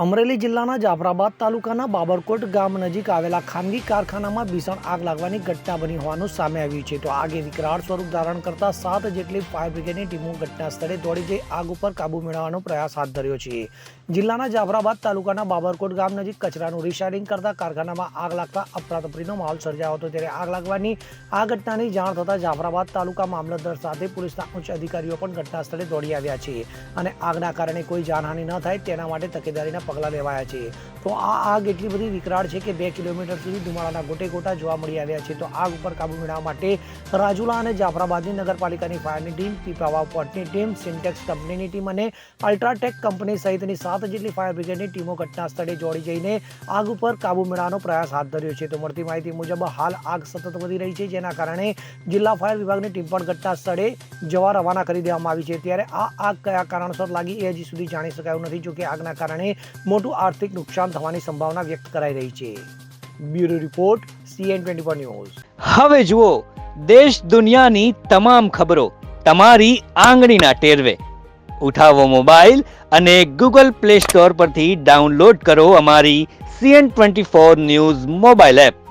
અમરેલી જિલ્લાના જાફરાબાદ તાલુકાના બાબરકોટ ગામ નજીક આવેલા ખાનગી કારખાનામાં ભીષણ આગ લાગવાની ઘટના બની હોવાનું સામે આવ્યું છે. તો આગે વિકરાળ સ્વરૂપ ધારણ કરતા 7 જેટલી ફાયર બ્રિગેડની ટીમો ઘટના સ્થળે દોડી જઈ આગ ઉપર કાબુ મેળવવાનો પ્રયાસ હાથ ધર્યો છે. જિલ્લાના જાફરાબાદ તાલુકાના બાબરકોટ ગામ નજીક કચરાનું રિસાયકલિંગ કરતા કારખાનામાં આગ લાગતા અફરાતફરીનો માહોલ સર્જાયો હતો. ત્યારે આગ લાગવાની આ ઘટનાની જાણ થતાં જાફરાબાદ તાલુકા મામલતદાર સાથે પોલીસના ઉચ્ચ અધિકારીઓ પણ ઘટના સ્થળે દોડી આવ્યા છે અને આગના કારણે કોઈ જાનહાનિ ન થાય તેના માટે તકેદારીના પગલાં લેવાયા છે. તો આ આગ એટલી બધી વિકરાળ છે કે 2 કિલોમીટર સુધી ધુમાડાના ગોટે ગોટા જોવા મળી આવ્યા છે. તો આગ ઉપર કાબુ મેળવવા માટે રાજુલા અને જાફરાબાદની નગરપાલિકાની ફાયરની ટીમ, પીપાવાવ પોર્ટની ટીમ, સિન્ટેક્સ કંપનીની ટીમ અને અલ્ટ્રાટેક કંપની સહિતની 7 જેટલી ફાયર બ્રિગેડની ટીમો ઘટના સ્થળે જોડી જઈને આગ ઉપર કાબુ મેળવવાનો પ્રયાસ હાથ ધર્યો છે. તો મળતી માહિતી મુજબ હાલ આગ સતત વધી રહી છે, જેના કારણે જિલ્લા ફાયર વિભાગની ટીમ પણ ઘટના સ્થળે જવા રવાના કરી દેવામાં આવી છે. ત્યારે આ આગ કયા કારણસર લાગી એ હજી સુધી જાણી શકાયું નથી. જોકે આગના કારણે મોટું આર્થિક નુકસાન થવાની સંભાવના વ્યક્ત કરાઈ રહી છે. Bureau report CN24 news. હવે જુઓ દેશ દુનિયાની તમામ ખબરો તમારી આંગળીના ટેરવે. ઉઠાવો મોબાઈલ અને Google Play Store પરથી ડાઉનલોડ કરો અમારી CN24 ન્યૂઝ મોબાઈલ એપ.